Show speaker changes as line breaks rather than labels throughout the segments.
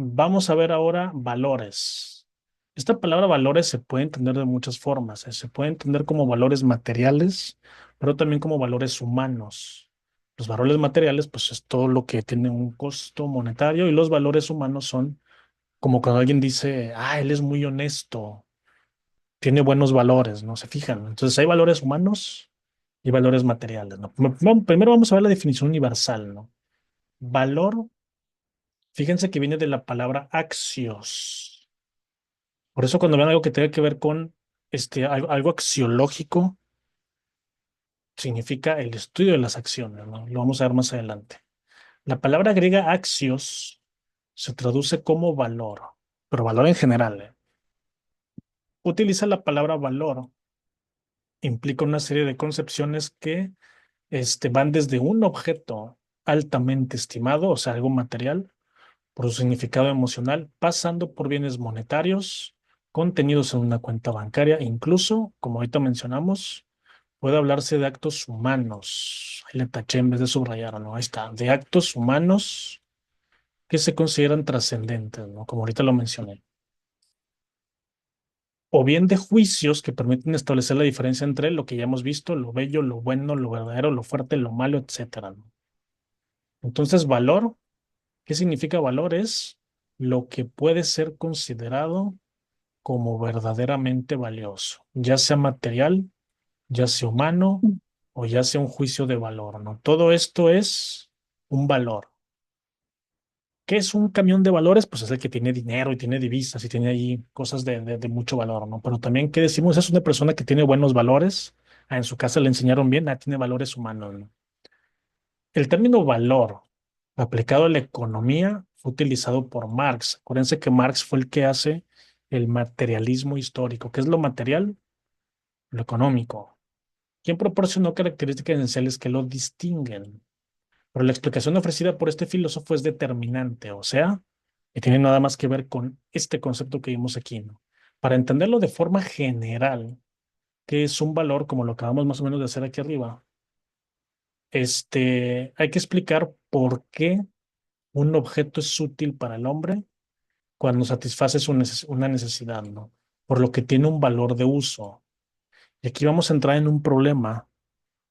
Vamos a ver ahora valores. Esta palabra valores se puede entender de muchas formas. Se puede entender como valores materiales, pero también como valores humanos. Los valores materiales, pues es todo lo que tiene un costo monetario, y los valores humanos son como cuando alguien dice, ah, él es muy honesto, tiene buenos valores, ¿no? Se fijan. Entonces hay valores humanos y valores materiales, ¿no? Primero vamos a ver la definición universal, ¿no? Valor, fíjense que viene de la palabra axios. Por eso cuando vean algo que tenga que ver con algo axiológico, significa el estudio de las acciones, ¿no? Lo vamos a ver más adelante. La palabra griega axios se traduce como valor, pero valor en general, ¿eh? Utiliza la palabra valor, implica una serie de concepciones que van desde un objeto altamente estimado, o sea, algo material, por su significado emocional, pasando por bienes monetarios, contenidos en una cuenta bancaria, incluso, como ahorita mencionamos, puede hablarse de actos humanos. Ahí le taché en vez de subrayar, ¿no? Ahí está, de actos humanos que se consideran trascendentes, ¿no? Como ahorita lo mencioné. O bien de juicios que permiten establecer la diferencia entre lo que ya hemos visto, lo bello, lo bueno, lo verdadero, lo fuerte, lo malo, etcétera, ¿no? Entonces, valor, ¿qué significa valor? Es lo que puede ser considerado como verdaderamente valioso, ya sea material, ya sea humano o ya sea un juicio de valor, ¿no? Todo esto es un valor. ¿Qué es un camión de valores? Pues es el que tiene dinero y tiene divisas y tiene ahí cosas de mucho valor, ¿no? Pero también, ¿qué decimos? Es una persona que tiene buenos valores. Ah, en su casa le enseñaron bien, ah, tiene valores humanos, ¿no? El término valor aplicado a la economía fue utilizado por Marx. Acuérdense que Marx fue el que hace el materialismo histórico. ¿Qué es lo material? Lo económico. ¿Quién proporcionó características esenciales que lo distinguen? Pero la explicación ofrecida por este filósofo es determinante, o sea, que tiene nada más que ver con este concepto que vimos aquí, ¿no? Para entenderlo de forma general, que es un valor, como lo acabamos más o menos de hacer aquí arriba, hay que explicar por qué un objeto es útil para el hombre cuando satisface una necesidad, ¿no? Por lo que tiene un valor de uso. Y aquí vamos a entrar en un problema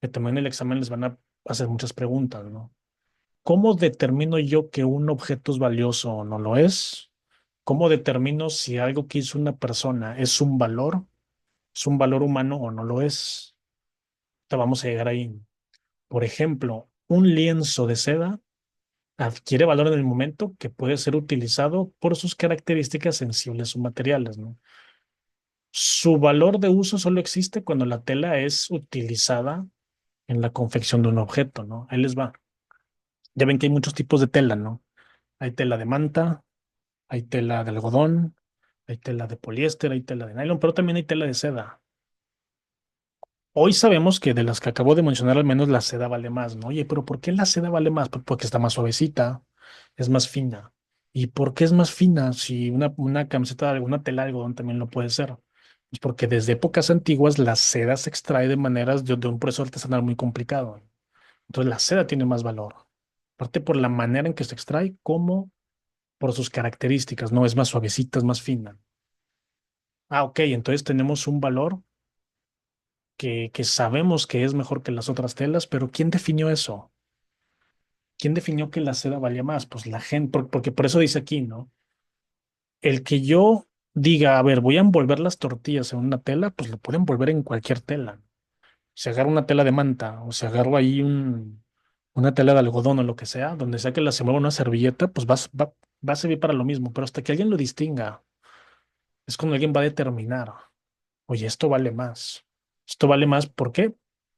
que también en el examen les van a hacer muchas preguntas, ¿no? ¿Cómo determino yo que un objeto es valioso o no lo es? ¿Cómo determino si algo que hizo una persona es un valor humano o no lo es? Te vamos a llegar ahí. Por ejemplo, un lienzo de seda adquiere valor en el momento que puede ser utilizado por sus características sensibles o materiales, ¿no? Su valor de uso solo existe cuando la tela es utilizada en la confección de un objeto, ¿no? Ahí les va. Ya ven que hay muchos tipos de tela, ¿no? Hay tela de manta, hay tela de algodón, hay tela de poliéster, hay tela de nylon, pero también hay tela de seda. Hoy sabemos que de las que acabo de mencionar, al menos la seda vale más, ¿no? Oye, pero ¿por qué la seda vale más? Porque está más suavecita, es más fina. ¿Y por qué es más fina si una camiseta de alguna tela de algodón también lo puede ser? Pues porque desde épocas antiguas la seda se extrae de maneras de un proceso artesanal muy complicado. Entonces la seda tiene más valor. Aparte por la manera en que se extrae, como por sus características, ¿no? Es más suavecita, es más fina. Ah, ok, entonces tenemos un valor que sabemos que es mejor que las otras telas, pero ¿quién definió eso? ¿Quién definió que la seda valía más? Pues la gente, porque por eso dice aquí, ¿no? El que yo diga, a ver, voy a envolver las tortillas en una tela, pues lo pueden envolver en cualquier tela. Si agarro una tela de manta o si agarro ahí una tela de algodón o lo que sea, donde sea que la se mueva una servilleta, pues va a servir para lo mismo, pero hasta que alguien lo distinga, es cuando alguien va a determinar. Oye, esto vale más. Esto vale más, ¿por qué?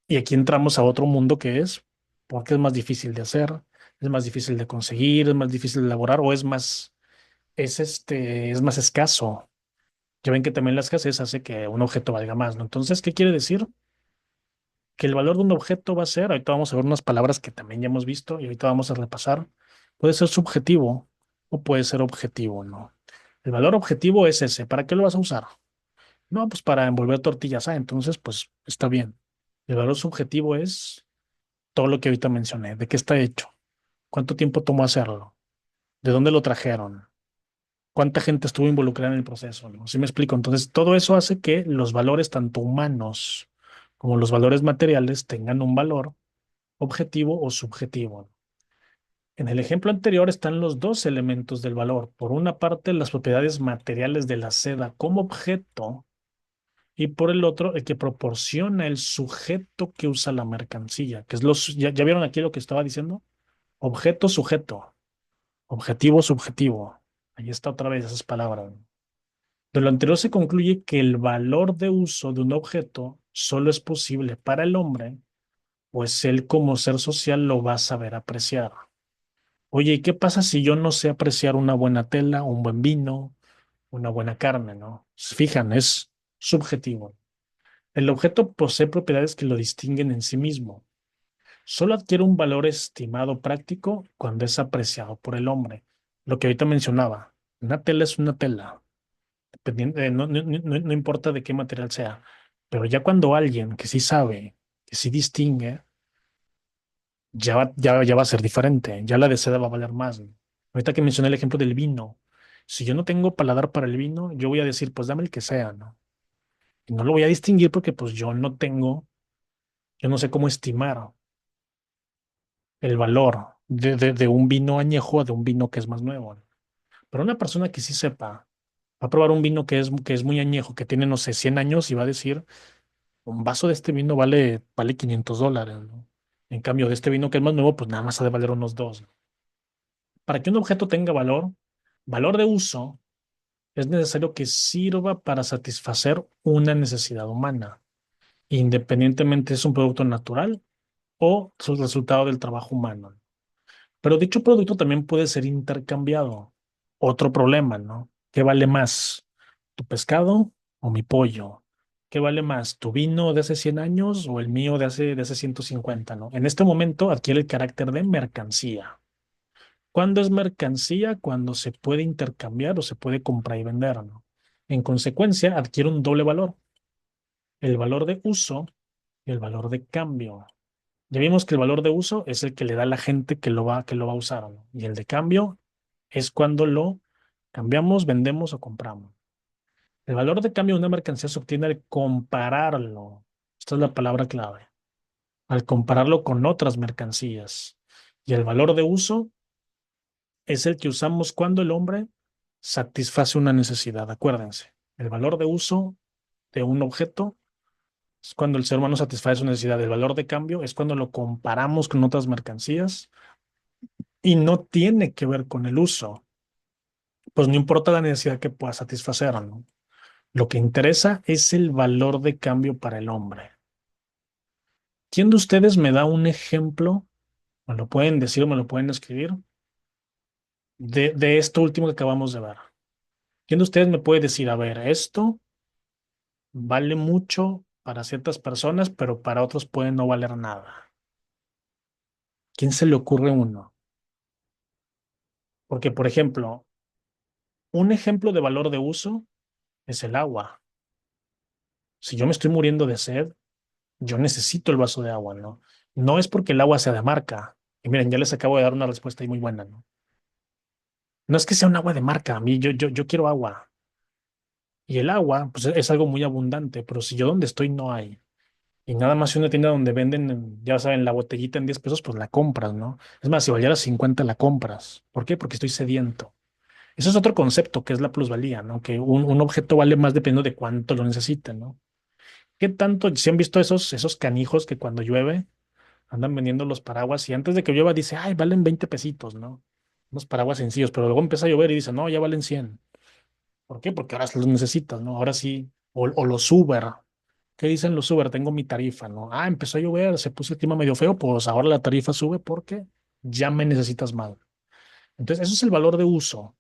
Y aquí entramos a otro mundo que es porque es más difícil de hacer, es más difícil de conseguir, es más difícil de elaborar o es más escaso. Ya ven que también la escasez hace que un objeto valga más, ¿no? Entonces, ¿qué quiere decir? Que el valor de un objeto va a ser, ahorita vamos a ver unas palabras que también ya hemos visto y ahorita vamos a repasar, puede ser subjetivo o puede ser objetivo, ¿no? El valor objetivo es ese. ¿Para qué lo vas a usar? No, pues para envolver tortillas. Ah, entonces, pues está bien. El valor subjetivo es todo lo que ahorita mencioné. ¿De qué está hecho? ¿Cuánto tiempo tomó hacerlo? ¿De dónde lo trajeron? cuánta gente estuvo involucrada en el proceso, ¿no? ¿Sí me explico? Entonces, todo eso hace que los valores, tanto humanos como los valores materiales, tengan un valor objetivo o subjetivo. En el ejemplo anterior están los dos elementos del valor. Por una parte, las propiedades materiales de la seda como objeto y por el otro, el que proporciona el sujeto que usa la mercancía, que es los, ¿ya vieron aquí lo que estaba diciendo? Objeto, sujeto, objetivo, subjetivo. Ahí está otra vez esas palabras. De lo anterior se concluye que el valor de uso de un objeto solo es posible para el hombre, pues él como ser social lo va a saber apreciar. Oye, ¿y qué pasa si yo no sé apreciar una buena tela, un buen vino, una buena carne, ¿no? Se fijan, es subjetivo. El objeto posee propiedades que lo distinguen en sí mismo. Solo adquiere un valor estimado práctico cuando es apreciado por el hombre. Lo que ahorita mencionaba, una tela es una tela, dependiendo, no importa de qué material sea, pero ya cuando alguien que sí sabe, que sí distingue, ya va a ser diferente, ya la de seda va a valer más. Ahorita que mencioné el ejemplo del vino, si yo no tengo paladar para el vino, yo voy a decir, pues dame el que sea, ¿no? Y no lo voy a distinguir porque pues yo no sé cómo estimar el valor de un vino añejo a de un vino que es más nuevo. Pero una persona que sí sepa, va a probar un vino que es muy añejo, que tiene, no sé, 100 años y va a decir, un vaso de este vino vale $500, ¿no? En cambio, de este vino que es más nuevo, pues nada más ha de valer unos dos, ¿no? Para que un objeto tenga valor de uso, es necesario que sirva para satisfacer una necesidad humana, independientemente si es un producto natural o es el resultado del trabajo humano. Pero dicho producto también puede ser intercambiado. Otro problema, ¿no? ¿Qué vale más? ¿Tu pescado o mi pollo? ¿Qué vale más? ¿Tu vino de hace 100 años o el mío de hace 150, ¿no? En este momento adquiere el carácter de mercancía. ¿Cuándo es mercancía? Cuando se puede intercambiar o se puede comprar y vender, ¿no? En consecuencia, adquiere un doble valor, el valor de uso y el valor de cambio. Ya vimos que el valor de uso es el que le da a la gente que lo va a usar, ¿no? Y el de cambio es cuando lo cambiamos, vendemos o compramos. El valor de cambio de una mercancía se obtiene al compararlo. Esta es la palabra clave. Al compararlo con otras mercancías. Y el valor de uso es el que usamos cuando el hombre satisface una necesidad. Acuérdense, el valor de uso de un objeto es cuando el ser humano satisface su necesidad. El valor de cambio es cuando lo comparamos con otras mercancías y no tiene que ver con el uso. Pues no importa la necesidad que pueda satisfacer, ¿no? Lo que interesa es el valor de cambio para el hombre. ¿Quién de ustedes me da un ejemplo? Me lo pueden decir o me lo pueden escribir de esto último que acabamos de ver. ¿Quién de ustedes me puede decir, a ver, esto vale mucho para ciertas personas, pero para otros puede no valer nada? ¿Quién se le ocurre uno? Porque, por ejemplo, un ejemplo de valor de uso es el agua. Si yo me estoy muriendo de sed, yo necesito el vaso de agua, ¿no? No es porque el agua sea de marca. Y miren, ya les acabo de dar una respuesta ahí muy buena, ¿no? No es que sea un agua de marca, a mí yo quiero agua. Y el agua, pues es algo muy abundante, pero si yo donde estoy no hay. Y nada más si una tienda donde venden, ya saben, la botellita en 10 pesos, pues la compras, ¿no? Es más, si valiera 50 la compras. ¿Por qué? Porque estoy sediento. Eso es otro concepto que es la plusvalía, ¿no? Que un objeto vale más dependiendo de cuánto lo necesite, ¿no? ¿Qué tanto? ¿Si han visto esos canijos que cuando llueve andan vendiendo los paraguas y antes de que llueva dice, ay, valen 20 pesitos, ¿no? Unos paraguas sencillos, pero luego empieza a llover y dice, no, ya valen 100. ¿Por qué? Porque ahora los necesitas, ¿no? Ahora sí, o los Uber. ¿Qué dicen los Uber? Tengo mi tarifa, ¿no? Ah, empezó a llover, se puso el clima medio feo, pues ahora la tarifa sube porque ya me necesitas más. Entonces, eso es el valor de uso.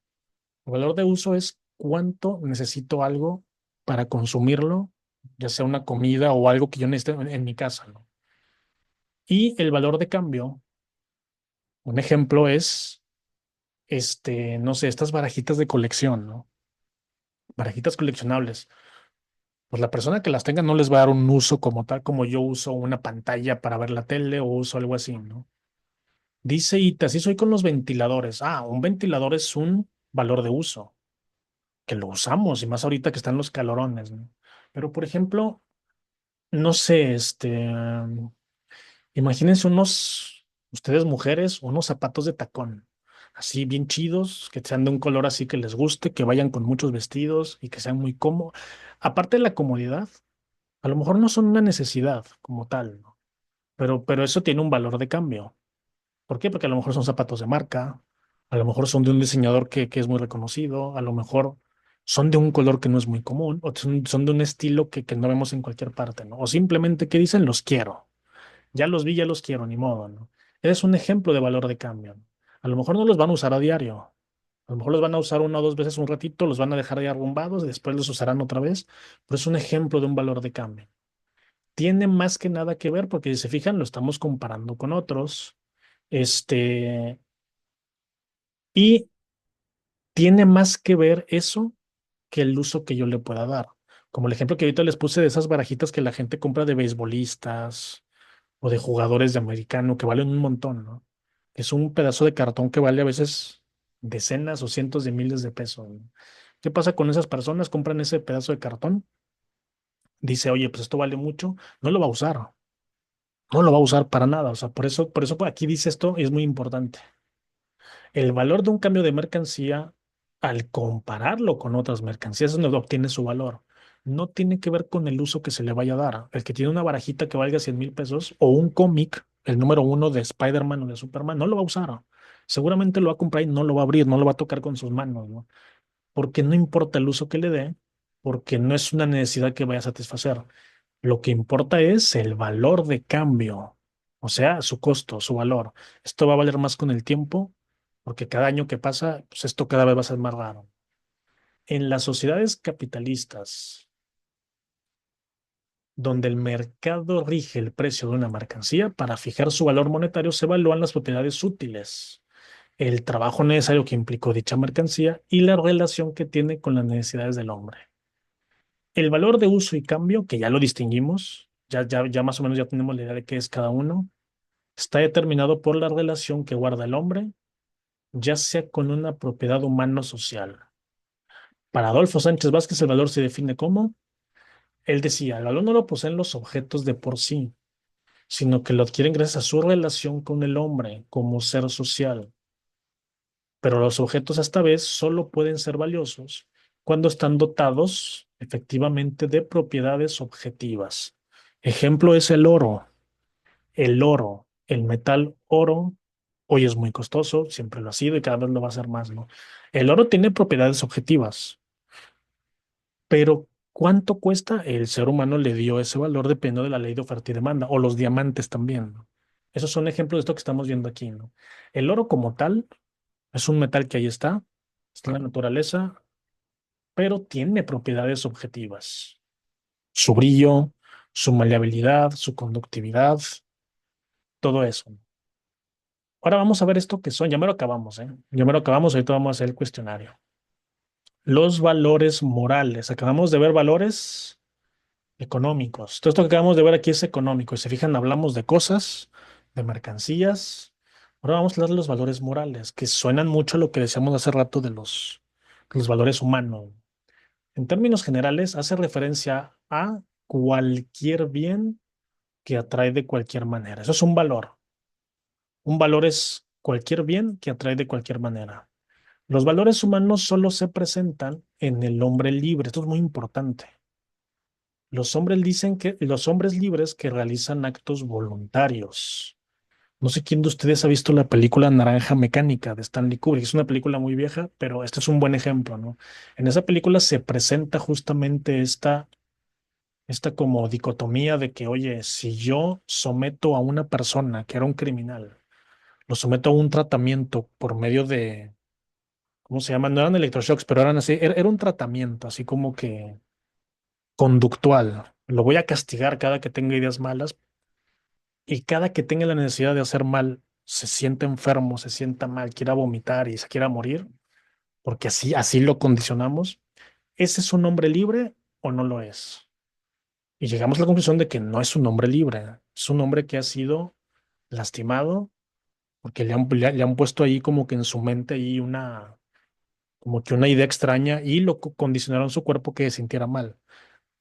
El valor de uso es cuánto necesito algo para consumirlo, ya sea una comida o algo que yo necesite en mi casa, ¿no? Y el valor de cambio, un ejemplo es, no sé, estas barajitas de colección, ¿no? Barajitas coleccionables. Pues la persona que las tenga no les va a dar un uso como tal, como yo uso una pantalla para ver la tele o uso algo así, ¿no? Dice Ita, así soy con los ventiladores. Ah, un ventilador es un valor de uso. que lo usamos, y más ahorita que están los calorones, ¿no? Pero, por ejemplo, no sé, imagínense ustedes mujeres, unos zapatos de tacón, así bien chidos, que sean de un color así que les guste, que vayan con muchos vestidos y que sean muy cómodos. Aparte de la comodidad, a lo mejor no son una necesidad como tal, ¿no? Pero eso tiene un valor de cambio. ¿Por qué? Porque a lo mejor son zapatos de marca, a lo mejor son de un diseñador que es muy reconocido, a lo mejor son de un color que no es muy común, o son de un estilo que no vemos en cualquier parte, ¿no? O simplemente que dicen los quiero. Ya los vi, ya los quiero, ni modo, ¿no? Es un ejemplo de valor de cambio, ¿no? A lo mejor no los van a usar a diario. A lo mejor los van a usar una o dos veces un ratito, los van a dejar ahí arrumbados y después los usarán otra vez, pero es un ejemplo de un valor de cambio. Tiene más que nada que ver porque si se fijan, lo estamos comparando con otros. Este, y tiene más que ver eso que el uso que yo le pueda dar. Como el ejemplo que ahorita les puse de esas barajitas que la gente compra de beisbolistas o de jugadores de americano que valen un montón, ¿no? Es un pedazo de cartón que vale a veces decenas o cientos de miles de pesos, ¿no? ¿Qué pasa con esas personas? Compran ese pedazo de cartón, dice, oye, pues esto vale mucho, no lo va a usar, no lo va a usar para nada. O sea, por eso pues, aquí dice esto y es muy importante. El valor de un cambio de mercancía, al compararlo con otras mercancías, es donde obtiene su valor. No tiene que ver con el uso que se le vaya a dar. El que tiene una barajita que valga 100,000 pesos o un cómic, el número uno de Spider-Man o de Superman, no lo va a usar. Seguramente lo va a comprar y no lo va a abrir, no lo va a tocar con sus manos, ¿no? Porque no importa el uso que le dé, porque no es una necesidad que vaya a satisfacer. Lo que importa es el valor de cambio, o sea, su costo, su valor. Esto va a valer más con el tiempo, porque cada año que pasa, pues esto cada vez va a ser más raro. En las sociedades capitalistas, donde el mercado rige el precio de una mercancía, para fijar su valor monetario se evalúan las propiedades útiles, el trabajo necesario que implicó dicha mercancía y la relación que tiene con las necesidades del hombre. El valor de uso y cambio, que ya lo distinguimos, ya más o menos ya tenemos la idea de qué es cada uno, está determinado por la relación que guarda el hombre, ya sea con una propiedad humano-social. Para Adolfo Sánchez Vázquez, el valor se define como, él decía, el valor no lo poseen los objetos de por sí, sino que lo adquieren gracias a su relación con el hombre como ser social. Pero los objetos a esta vez solo pueden ser valiosos cuando están dotados efectivamente de propiedades objetivas. Ejemplo es el oro. El oro, el metal oro, hoy es muy costoso, siempre lo ha sido y cada vez lo va a ser más, ¿no? El oro tiene propiedades objetivas, pero ¿cuánto cuesta? El ser humano le dio ese valor dependiendo de la ley de oferta y demanda, o los diamantes también, ¿no? Esos son ejemplos de esto que estamos viendo aquí, ¿no? El oro como tal es un metal que ahí está en la naturaleza, pero tiene propiedades objetivas. Su brillo, su maleabilidad, su conductividad, todo eso. Ahora vamos a ver esto que son, ya me lo acabamos, ¿eh? Ya me lo acabamos, ahorita vamos a hacer el cuestionario. Los valores morales. Acabamos de ver valores económicos. Todo esto que acabamos de ver aquí es económico. Y se fijan, hablamos de cosas, de mercancías. Ahora vamos a hablar de los valores morales, que suenan mucho a lo que decíamos hace rato de los valores humanos. En términos generales, hace referencia a cualquier bien que atrae de cualquier manera. Eso es un valor. Un valor es cualquier bien que atrae de cualquier manera. Los valores humanos solo se presentan en el hombre libre. Esto es muy importante. Los hombres libres que realizan actos voluntarios. No sé quién de ustedes ha visto la película Naranja Mecánica de Stanley Kubrick. Es una película muy vieja, pero este es un buen ejemplo, ¿no? En esa película se presenta justamente esta como dicotomía de que, oye, si yo someto a una persona que era un criminal, lo someto a un tratamiento por medio de, ¿cómo se llaman? No eran electroshocks, pero eran así, era un tratamiento así como que conductual. Lo voy a castigar cada que tenga ideas malas y cada que tenga la necesidad de hacer mal, se sienta enfermo, se sienta mal, quiera vomitar y se quiera morir, porque así lo condicionamos. ¿Ese es un hombre libre o no lo es? Y llegamos a la conclusión de que no es un hombre libre, es un hombre que ha sido lastimado porque le han puesto ahí como que en su mente ahí como que una idea extraña y lo condicionaron su cuerpo que se sintiera mal.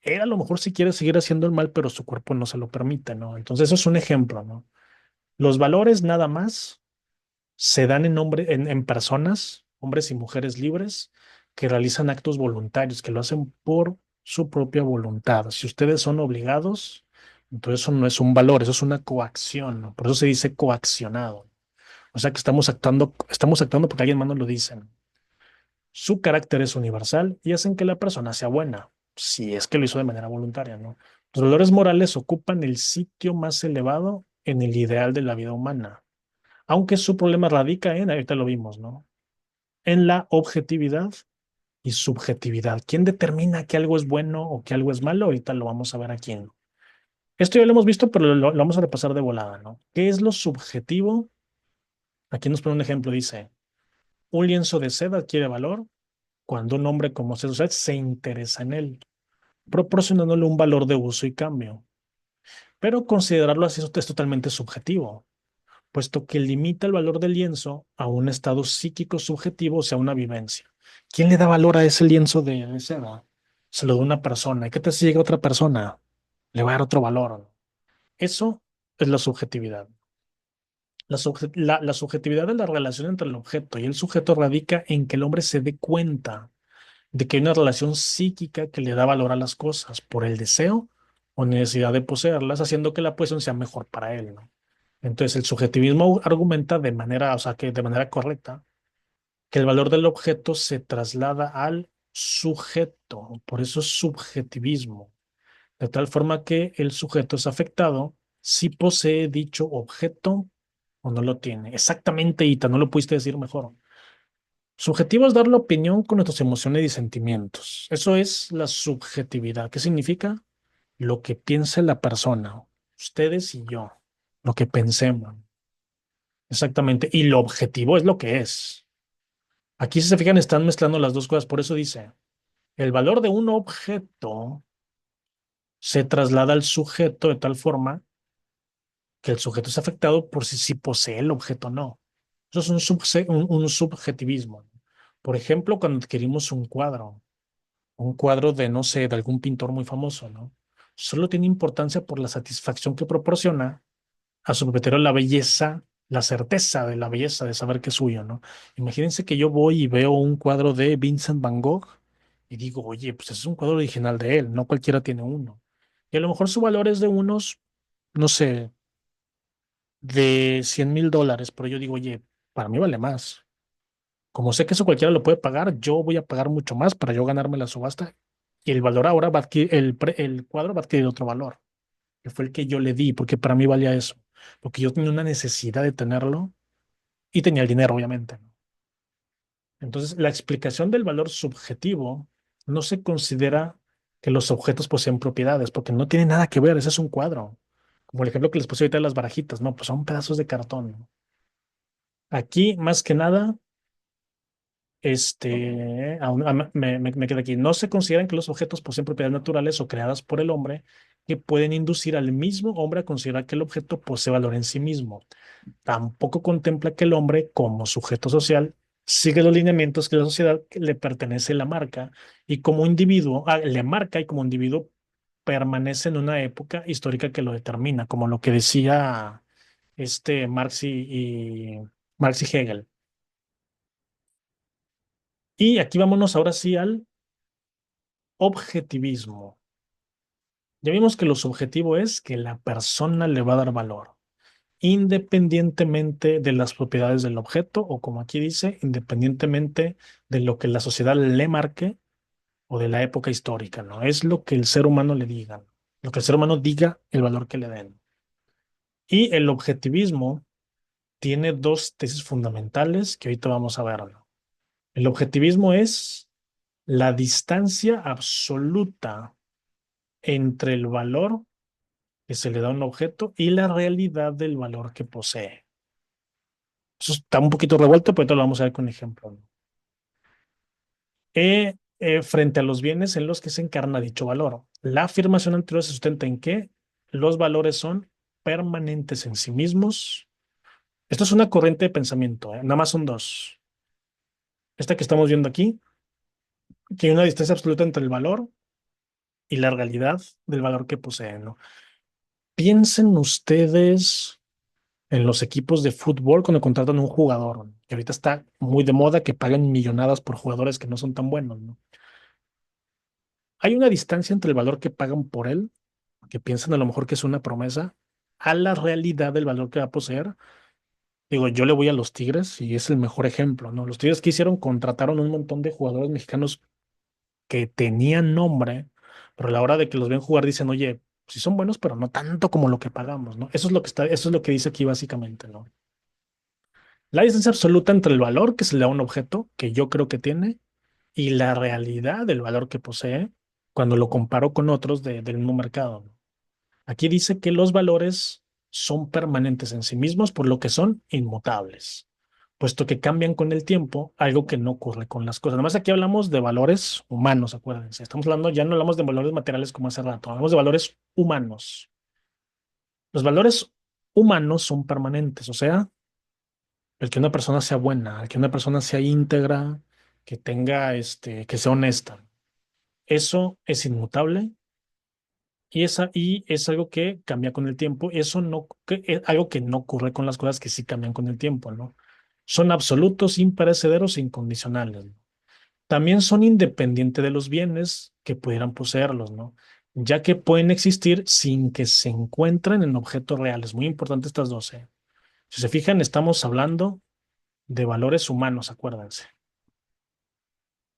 Él a lo mejor sí quiere seguir haciendo el mal, pero su cuerpo no se lo permite, ¿no? Entonces eso es un ejemplo, ¿no? Los valores nada más se dan en personas, hombres y mujeres libres, que realizan actos voluntarios, que lo hacen por su propia voluntad. Si ustedes son obligados, entonces eso no es un valor, eso es una coacción, ¿no? Por eso se dice coaccionado. O sea que estamos actuando porque alguien más nos lo dice. Su carácter es universal y hacen que la persona sea buena, si es que lo hizo de manera voluntaria, ¿no? Los valores morales ocupan el sitio más elevado en el ideal de la vida humana, aunque su problema radica en, ahorita lo vimos, ¿no? En la objetividad y subjetividad. ¿Quién determina que algo es bueno o que algo es malo? Ahorita lo vamos a ver aquí. Esto ya lo hemos visto, pero lo vamos a repasar de volada, ¿no? ¿Qué es lo subjetivo? Aquí nos pone un ejemplo, dice, un lienzo de seda adquiere valor cuando un hombre como usted se interesa en él, proporcionándole un valor de uso y cambio. Pero considerarlo así es totalmente subjetivo, puesto que limita el valor del lienzo a un estado psíquico subjetivo, o sea, una vivencia. ¿Quién le da valor a ese lienzo de seda? Se lo da una persona. ¿Y qué tal si llega otra persona? Le va a dar otro valor. Eso es la subjetividad. La subjetividad de la relación entre el objeto y el sujeto radica en que el hombre se dé cuenta de que hay una relación psíquica que le da valor a las cosas por el deseo o necesidad de poseerlas, haciendo que la posesión sea mejor para él, ¿no? Entonces, el subjetivismo argumenta de manera, o sea, que de manera correcta, que el valor del objeto se traslada al sujeto, por eso es subjetivismo, de tal forma que el sujeto es afectado si posee dicho objeto o no lo tiene. Exactamente, Ita, no lo pudiste decir mejor. Subjetivo es dar la opinión con nuestras emociones y sentimientos. Eso es la subjetividad. ¿Qué significa? Lo que piense la persona, ustedes y yo, lo que pensemos. Exactamente. Y lo objetivo es lo que es. Aquí, si se fijan, están mezclando las dos cosas. Por eso dice, el valor de un objeto se traslada al sujeto de tal forma que el sujeto es afectado por si posee el objeto o no. Eso es un subjetivismo. Por ejemplo, cuando adquirimos un cuadro de, no sé, de algún pintor muy famoso, ¿no? Solo tiene importancia por la satisfacción que proporciona a su propietario la belleza, la certeza de la belleza de saber que es suyo, ¿no? Imagínense que yo voy y veo un cuadro de Vincent Van Gogh y digo, oye, pues ese es un cuadro original de él, no cualquiera tiene uno. Y a lo mejor su valor es de unos, no sé, de $100,000, pero yo digo, oye, para mí vale más. Como sé que eso cualquiera lo puede pagar, yo voy a pagar mucho más para yo ganarme la subasta. Y el valor ahora va a adquirir, el cuadro va a adquirir otro valor, que fue el que yo le di, porque para mí valía eso. Porque yo tenía una necesidad de tenerlo y tenía el dinero, obviamente, ¿no? Entonces, la explicación del valor subjetivo no se considera que los objetos poseen propiedades, porque no tiene nada que ver, ese es un cuadro. Como el ejemplo que les puse ahorita de las barajitas, no, pues son pedazos de cartón, ¿no? Aquí, más que nada, me queda aquí. No se consideran que los objetos poseen propiedades naturales o creadas por el hombre que pueden inducir al mismo hombre a considerar que el objeto posee valor en sí mismo. Tampoco contempla que el hombre, como sujeto social, sigue los lineamientos que la sociedad le pertenece la marca y como individuo, le marca y como individuo permanece en una época histórica que lo determina, como lo que decía Marx y Hegel. Y aquí vámonos ahora sí al objetivismo. Ya vimos que lo subjetivo es que la persona le va a dar valor, independientemente de las propiedades del objeto, o como aquí dice, independientemente de lo que la sociedad le marque o de la época histórica, ¿no? Es lo que el ser humano le diga, lo que el ser humano diga, el valor que le den. Y el objetivismo tiene dos tesis fundamentales que ahorita vamos a ver, ¿no? El objetivismo es la distancia absoluta entre el valor que se le da a un objeto y la realidad del valor que posee. Eso está un poquito revuelto, pero ahorita lo vamos a ver con ejemplo, ¿no? Frente a los bienes en los que se encarna dicho valor. La afirmación anterior se sustenta en que los valores son permanentes en sí mismos. Esto es una corriente de pensamiento, ¿eh? Nada más son dos. esta que estamos viendo aquí, que hay una distancia absoluta entre el valor y la realidad del valor que poseen, ¿no? Piensen ustedes en los equipos de fútbol cuando contratan un jugador, ¿no? Que ahorita está muy de moda que pagan millonadas por jugadores que no son tan buenos, ¿no? Hay una distancia entre el valor que pagan por él, que piensan a lo mejor que es una promesa, a la realidad del valor que va a poseer. Digo, yo le voy a los Tigres y es el mejor ejemplo, ¿no? Los Tigres que hicieron, contrataron un montón de jugadores mexicanos que tenían nombre, pero a la hora de que los ven jugar dicen, oye, sí son buenos, pero no tanto como lo que pagamos, ¿no? Eso es lo que está, eso es lo que dice aquí básicamente, ¿no? La distancia absoluta entre el valor que se le da a un objeto, que yo creo que tiene, y la realidad del valor que posee cuando lo comparo con otros del mismo mercado, ¿no? Aquí dice que los valores son permanentes en sí mismos, por lo que son inmutables, puesto que cambian con el tiempo, algo que no ocurre con las cosas. Además, aquí hablamos de valores humanos, acuérdense. Estamos hablando, ya no hablamos de valores materiales como hace rato, hablamos de valores humanos. Los valores humanos son permanentes, o sea, el que una persona sea buena, el que una persona sea íntegra, que tenga, que sea honesta. Eso es inmutable y es algo que cambia con el tiempo. Eso no, que, es algo que no ocurre con las cosas que sí cambian con el tiempo, ¿no? Son absolutos, imperecederos e incondicionales, ¿no? También son independientes de los bienes que pudieran poseerlos, ¿no? Ya que pueden existir sin que se encuentren en objetos reales. Muy importante estas dos, ¿eh? Si se fijan, estamos hablando de valores humanos, acuérdense.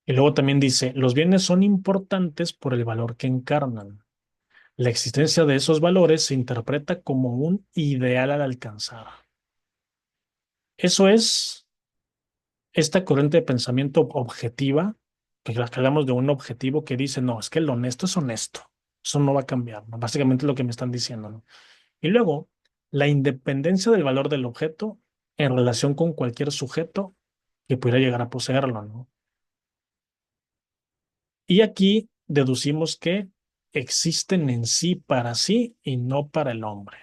Y luego también dice, los bienes son importantes por el valor que encarnan. La existencia de esos valores se interpreta como un ideal al alcanzar. Eso es esta corriente de pensamiento objetiva, que hablamos de un objetivo que dice, no, es que el honesto es honesto. Eso no va a cambiar, ¿no? Básicamente lo que me están diciendo, ¿no? Y luego, la independencia del valor del objeto en relación con cualquier sujeto que pudiera llegar a poseerlo, ¿no? Y aquí deducimos que existen en sí para sí y no para el hombre.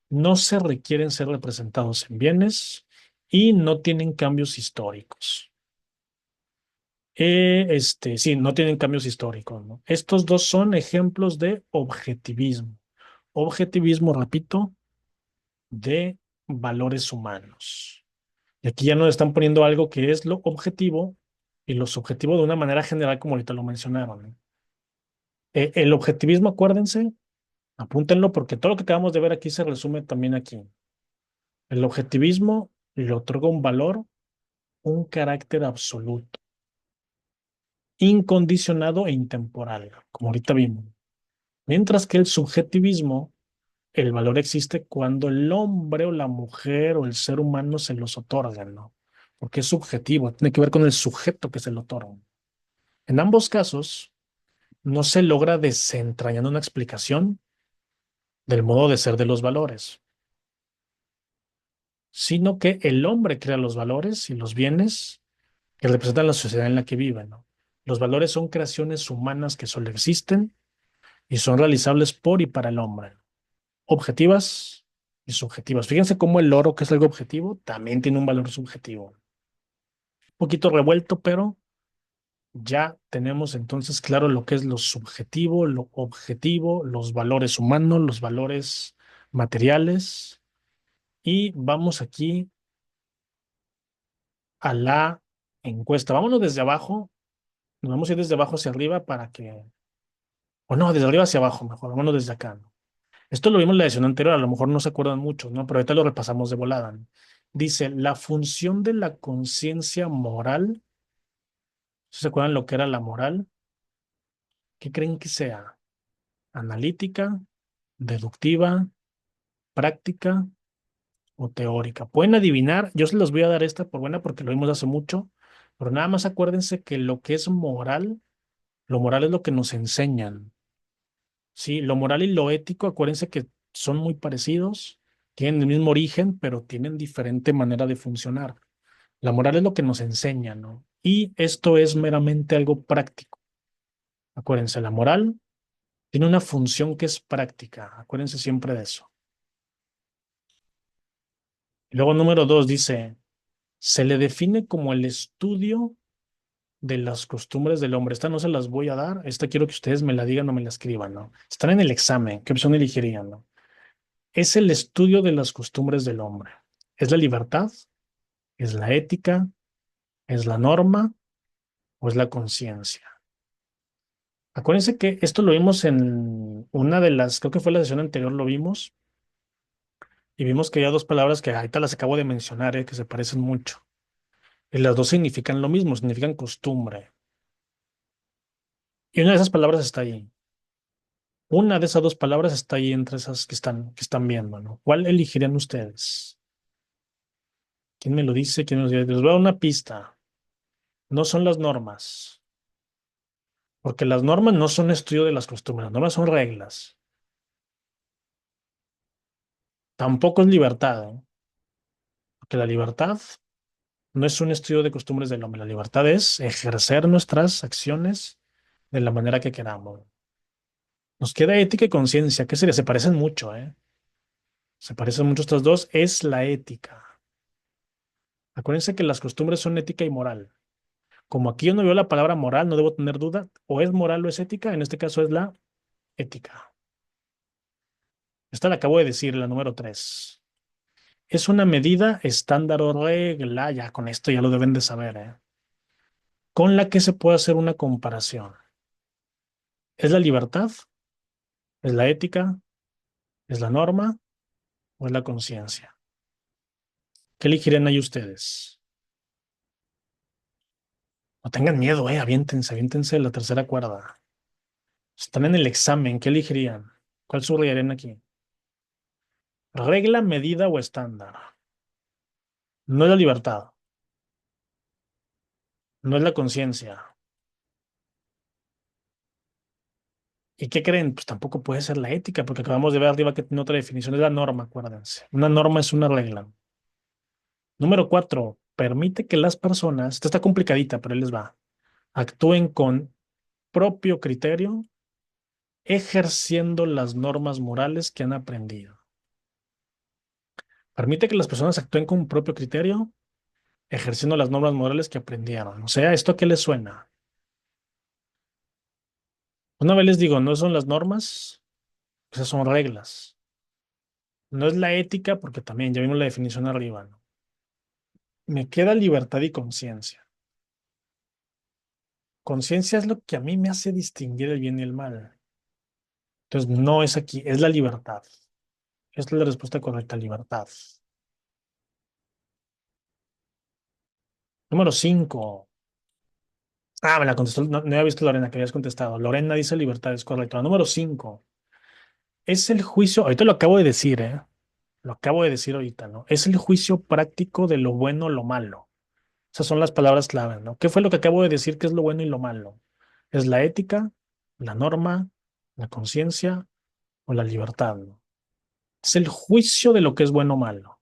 No se requieren ser representados en bienes y no tienen cambios históricos. Sí, no tienen cambios históricos, ¿no? Estos dos son ejemplos de objetivismo. Objetivismo, repito, de valores humanos. Y aquí ya nos están poniendo algo que es lo objetivo y lo subjetivo de una manera general, como ahorita lo mencionaron, ¿no? El objetivismo, acuérdense, apúntenlo porque todo lo que acabamos de ver aquí se resume también aquí. El objetivismo le otorga un valor, un carácter absoluto, incondicionado e intemporal, como ahorita vimos. Mientras que el subjetivismo, el valor existe cuando el hombre o la mujer o el ser humano se los otorgan, ¿no? Porque es subjetivo, tiene que ver con el sujeto que se lo otorga. En ambos casos, no se logra desentrañando una explicación del modo de ser de los valores, sino que el hombre crea los valores y los bienes que representan la sociedad en la que vive, ¿no? Los valores son creaciones humanas que solo existen y son realizables por y para el hombre, objetivas y subjetivas. Fíjense cómo el oro, que es algo objetivo, también tiene un valor subjetivo. Un poquito revuelto, pero ya tenemos entonces claro lo que es lo subjetivo, lo objetivo, los valores humanos, los valores materiales. Y vamos aquí a la encuesta. Vámonos desde abajo, nos vamos a ir desde abajo hacia arriba para que, o no, desde arriba hacia abajo, mejor, vámonos desde acá, ¿no? Esto lo vimos en la edición anterior, a lo mejor no se acuerdan mucho, ¿no? Pero ahorita lo repasamos de volada, ¿no? Dice, la función de la conciencia moral, ¿se acuerdan lo que era la moral? ¿Qué creen que sea? ¿Analítica, deductiva, práctica o teórica? Pueden adivinar, yo se los voy a dar esta por buena porque lo vimos hace mucho, pero nada más acuérdense que lo que es moral, lo moral es lo que nos enseñan. Sí, lo moral y lo ético, acuérdense que son muy parecidos, tienen el mismo origen, pero tienen diferente manera de funcionar. La moral es lo que nos enseña, ¿no? Y esto es meramente algo práctico. Acuérdense, la moral tiene una función que es práctica. Acuérdense siempre de eso. Y luego número dos dice, Se le define como el estudio de las costumbres del hombre. Esta no se las voy a dar, esta quiero que ustedes me la digan o me la escriban, ¿no? Están en el examen, ¿qué opción elegirían, no? Es el estudio de las costumbres del hombre. ¿Es la libertad? ¿Es la ética? ¿Es la norma? ¿O es la conciencia? Acuérdense que esto lo vimos en una de las, creo que fue la sesión anterior, lo vimos, y vimos que hay dos palabras que ahorita las acabo de mencionar, que se parecen mucho. Y las dos significan lo mismo, significan costumbre. Y una de esas palabras está ahí. Una de esas dos palabras está ahí entre esas que están viendo, ¿no? ¿Cuál elegirían ustedes? ¿Quién me lo dice? ¿Quién me lo dice? Les voy a dar una pista. No son las normas, porque las normas no son estudio de las costumbres, las normas son reglas. Tampoco es libertad, ¿eh? Porque la libertad no es un estudio de costumbres del hombre. La libertad es ejercer nuestras acciones de la manera que queramos. Nos queda ética y conciencia. ¿Qué sería? Se parecen mucho, ¿eh? Se parecen mucho estas dos. Es la ética. Acuérdense que las costumbres son ética y moral. Como aquí yo no veo la palabra moral, no debo tener duda. O es moral o es ética. En este caso es la ética. Esta la acabo de decir, la número 3. Es una medida, estándar o regla, ya con esto ya lo deben de saber, ¿eh? Con la que se puede hacer una comparación. ¿Es la libertad? ¿Es la ética? ¿Es la norma o es la conciencia? ¿Qué elegirían ahí ustedes? No tengan miedo, aviéntense, aviéntense de la tercera cuerda. Están en el examen, ¿qué elegirían? ¿Cuál subrayarían aquí? ¿Regla, medida o estándar? No es la libertad, no es la conciencia. ¿Y qué creen? Pues tampoco puede ser la ética, porque acabamos de ver arriba que tiene otra definición, es la norma, acuérdense. Una norma es una regla. Número 4, permite que las personas, esta está complicadita, pero ahí les va, actúen con propio criterio, ejerciendo las normas morales que han aprendido. Permite que las personas actúen con propio criterio, ejerciendo las normas morales que aprendieron. O sea, ¿esto a qué les suena? Una vez les digo, no son las normas, esas son reglas. No es la ética, porque también ya vimos la definición arriba, ¿no? Me queda libertad y conciencia. Conciencia es lo que a mí me hace distinguir el bien y el mal. Entonces, no es aquí, es la libertad. Esta es la respuesta correcta, libertad. Número 5. Me la contestó, no, no había visto Lorena, que habías contestado. Lorena dice libertad, es correcto. La número 5. Es el juicio, ahorita lo acabo de decir, ¿eh? Lo acabo de decir ahorita, ¿no? Es el juicio práctico de lo bueno o lo malo. Esas son las palabras clave, ¿no? ¿Qué fue lo que acabo de decir que es lo bueno y lo malo? ¿Es la ética, la norma, la conciencia o la libertad, ¿no? Es el juicio de lo que es bueno o malo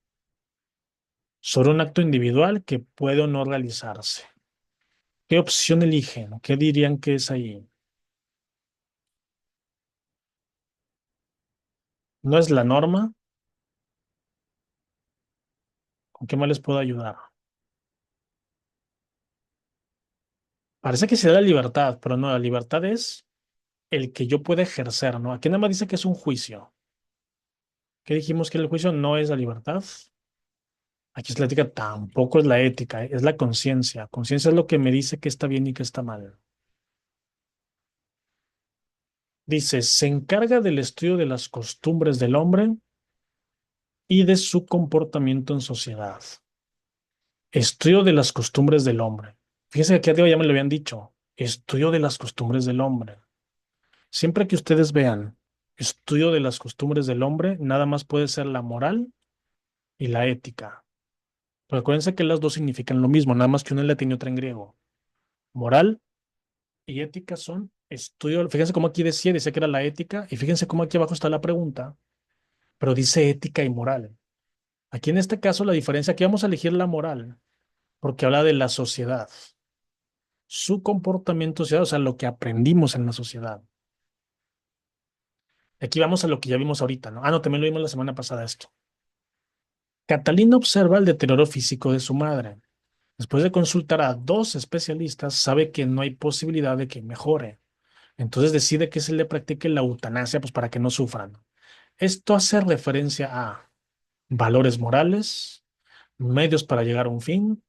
sobre un acto individual que puede o no realizarse. ¿Qué opción eligen? ¿Qué dirían que es ahí? ¿No es la norma? ¿Con qué más les puedo ayudar? Parece que se da la libertad, pero no, la libertad es el que yo pueda ejercer, ¿no? Aquí nada más dice que es un juicio. ¿Qué dijimos que el juicio no es la libertad? Aquí es la ética, tampoco es la ética, es la conciencia. Conciencia es lo que me dice que está bien y que está mal. Dice, se encarga del estudio de las costumbres del hombre y de su comportamiento en sociedad. Estudio de las costumbres del hombre. Fíjense que aquí arriba ya me lo habían dicho. Estudio de las costumbres del hombre. Siempre que ustedes vean estudio de las costumbres del hombre, nada más puede ser la moral y la ética. Pero acuérdense que las dos significan lo mismo, nada más que una en latín y otra en griego. Moral y ética son estudio. Fíjense cómo aquí decía que era la ética, y fíjense cómo aquí abajo está la pregunta, pero dice ética y moral. Aquí en este caso la diferencia, aquí vamos a elegir la moral, porque habla de la sociedad, su comportamiento social, o sea, lo que aprendimos en la sociedad. Aquí vamos a lo que ya vimos ahorita, ¿no? No, también lo vimos la semana pasada esto. Catalina observa el deterioro físico de su madre. Después de consultar a dos especialistas, sabe que no hay posibilidad de que mejore. Entonces decide que se le practique la eutanasia, pues para que no sufran. Esto hace referencia a valores morales, medios para llegar a un fin,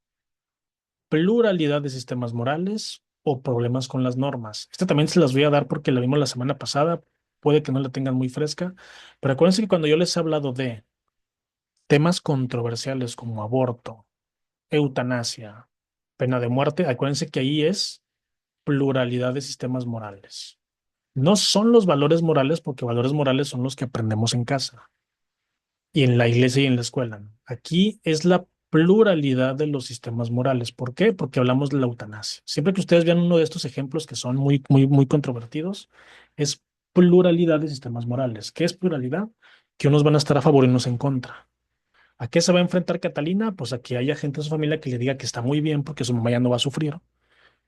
pluralidad de sistemas morales o problemas con las normas. Esta también se las voy a dar porque la vimos la semana pasada, puede que no la tengan muy fresca, pero acuérdense que cuando yo les he hablado de temas controversiales como aborto, eutanasia, pena de muerte, acuérdense que ahí es pluralidad de sistemas morales. No son los valores morales porque valores morales son los que aprendemos en casa y en la iglesia y en la escuela. Aquí es la pluralidad de los sistemas morales. ¿Por qué? Porque hablamos de la eutanasia. Siempre que ustedes vean uno de estos ejemplos que son muy, muy, muy controvertidos, es pluralidad de sistemas morales. ¿Qué es pluralidad? Que unos van a estar a favor y unos en contra. ¿A qué se va a enfrentar Catalina? Pues a que haya gente de su familia que le diga que está muy bien porque su mamá ya no va a sufrir.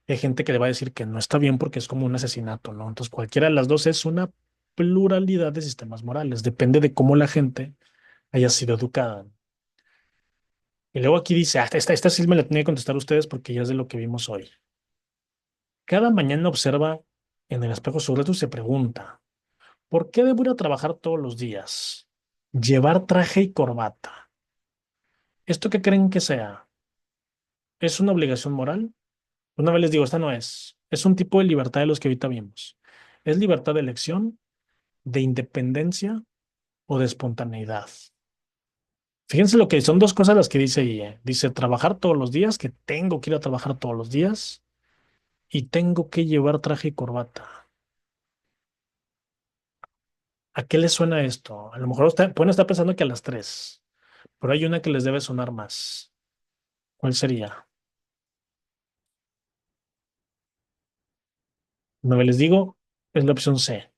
Hay gente que le va a decir que no está bien porque es como un asesinato, ¿no? Entonces, cualquiera de las dos es una pluralidad de sistemas morales. Depende de cómo la gente haya sido educada. Y luego aquí dice, esta sí me la tenía que contestar ustedes porque ya es de lo que vimos hoy. Cada mañana observa en el espejo su reto y se pregunta, ¿por qué debo ir a trabajar todos los días? Llevar traje y corbata. ¿Esto qué creen que sea? ¿Es una obligación moral? Una vez les digo, esta no es. Es un tipo de libertad de los que ahorita vimos. Es libertad de elección, de independencia o de espontaneidad. Fíjense lo que son dos cosas las que dice ahí. Dice trabajar todos los días, que tengo que ir a trabajar todos los días y tengo que llevar traje y corbata. ¿A qué les suena esto? A lo mejor pueden estar pensando que a las tres, pero hay una que les debe sonar más. ¿Cuál sería? No les digo, es la opción C.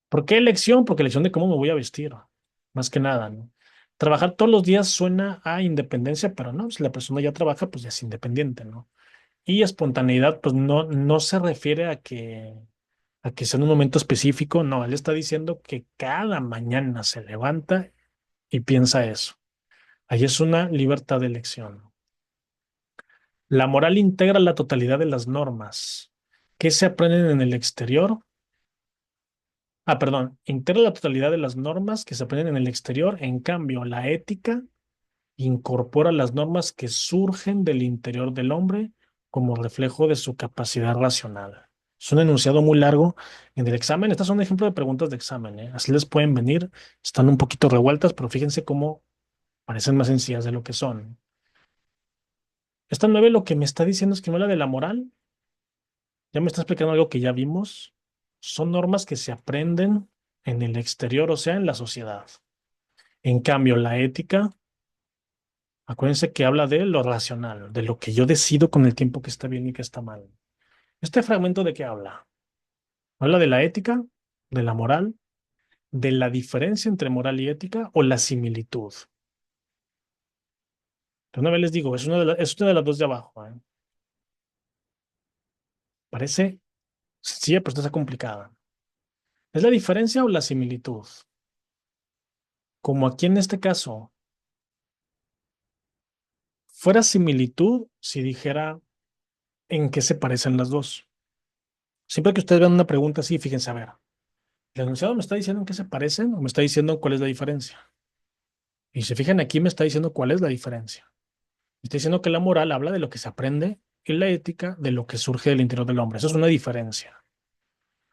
¿Por qué elección? Porque elección de cómo me voy a vestir, más que nada, ¿no? Trabajar todos los días suena a independencia, pero no, si la persona ya trabaja, pues ya es independiente, ¿no? Y espontaneidad, pues no, no se refiere a que sea en un momento específico, no, él está diciendo que cada mañana se levanta y piensa eso. Ahí es una libertad de elección. La moral integra la totalidad de las normas que se aprenden en el exterior. Perdón, integra la totalidad de las normas que se aprenden en el exterior. En cambio, la ética incorpora las normas que surgen del interior del hombre como reflejo de su capacidad racional. Es un enunciado muy largo en el examen. Estas son un ejemplo de preguntas de examen, ¿eh? Así les pueden venir. Están un poquito revueltas, pero fíjense cómo parecen más sencillas de lo que son. Esta 9 lo que me está diciendo es que no habla de la moral. Ya me está explicando algo que ya vimos. Son normas que se aprenden en el exterior, o sea, en la sociedad. En cambio, la ética, acuérdense que habla de lo racional, de lo que yo decido con el tiempo que está bien y que está mal. ¿Este fragmento de qué habla? Habla de la ética, de la moral, de la diferencia entre moral y ética o la similitud. De una vez les digo, es una de las dos de abajo, ¿eh? Parece sencilla, pero está complicada. ¿Es la diferencia o la similitud? Como aquí en este caso, fuera similitud si dijera en qué se parecen las dos. Siempre que ustedes vean una pregunta así, fíjense, a ver, ¿el enunciado me está diciendo en qué se parecen o me está diciendo cuál es la diferencia? Y si fijan aquí, me está diciendo cuál es la diferencia. Me está diciendo que la moral habla de lo que se aprende y la ética de lo que surge del interior del hombre. Eso es una diferencia.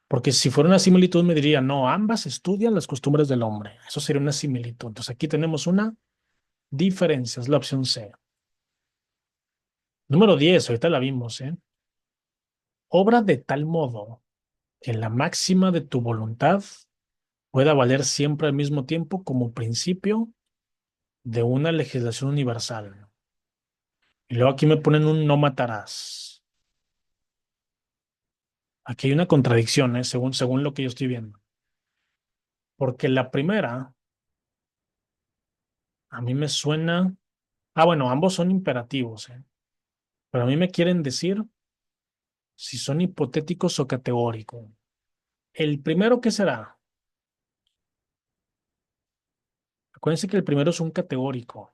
Porque si fuera una similitud, me diría, no, ambas estudian las costumbres del hombre. Eso sería una similitud. Entonces aquí tenemos una diferencia, es la opción C. Número 10, ahorita la vimos, ¿eh? Obra de tal modo que la máxima de tu voluntad pueda valer siempre al mismo tiempo como principio de una legislación universal. Y luego aquí me ponen un no matarás. Aquí hay una contradicción, ¿eh? Según lo que yo estoy viendo. Porque la primera, a mí me suena. Bueno, ambos son imperativos, ¿eh? Pero a mí me quieren decir si son hipotéticos o categóricos. El primero, ¿qué será? Acuérdense que el primero es un categórico.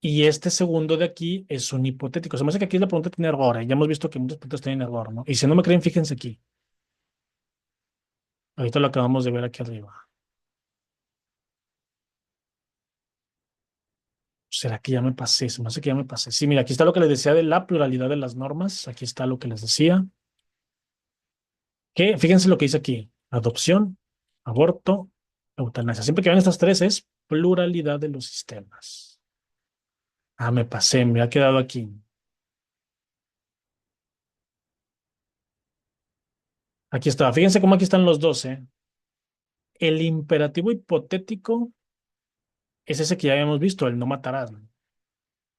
Y este segundo de aquí es un hipotético. Se me hace que aquí la pregunta tiene error. Ya hemos visto que muchas preguntas tienen error, ¿no? Y si no me creen, fíjense aquí. Ahorita lo acabamos de ver aquí arriba. ¿Será que ya me pasé? Se me hace que ya me pasé. Sí, mira, aquí está lo que les decía de la pluralidad de las normas. Aquí está lo que les decía. Que fíjense lo que dice aquí. Adopción, aborto, eutanasia. Siempre que ven estas tres es pluralidad de los sistemas. Ah, me pasé, me ha quedado aquí. Aquí está. Fíjense cómo aquí están los dos, ¿eh? El imperativo hipotético es ese que ya habíamos visto, el no matarás, ¿no?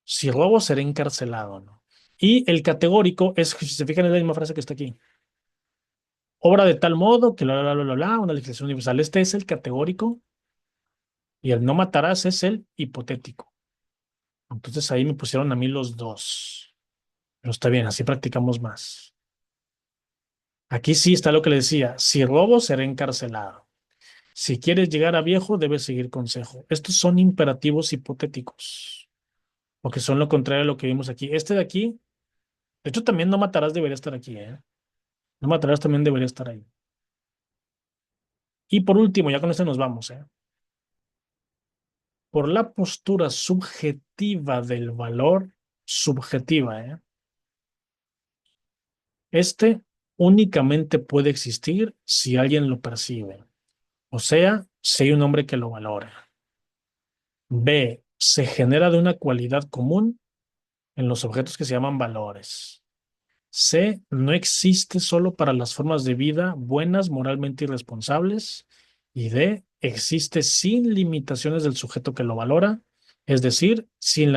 Si robo, seré encarcelado, ¿no? Y el categórico es, si se fijan, es la misma frase que está aquí. Obra de tal modo que una legislación universal. Este es el categórico y el no matarás es el hipotético. Entonces ahí me pusieron a mí los dos. Pero está bien, así practicamos más. Aquí sí está lo que le decía. Si robo, seré encarcelado. Si quieres llegar a viejo, debes seguir consejo. Estos son imperativos hipotéticos, porque son lo contrario a lo que vimos aquí. Este de aquí, de hecho, también no matarás debería estar aquí, ¿eh? No matarás también debería estar ahí. Y por último, ya con esto nos vamos, ¿eh? Por la postura subjetiva del valor, subjetiva, ¿eh? Este únicamente puede existir si alguien lo percibe, o sea, si hay un hombre que lo valora. B, se genera de una cualidad común en los objetos que se llaman valores. C, no existe solo para las formas de vida buenas, moralmente irresponsables. Y D, existe sin limitaciones del sujeto que lo valora, es decir, sin la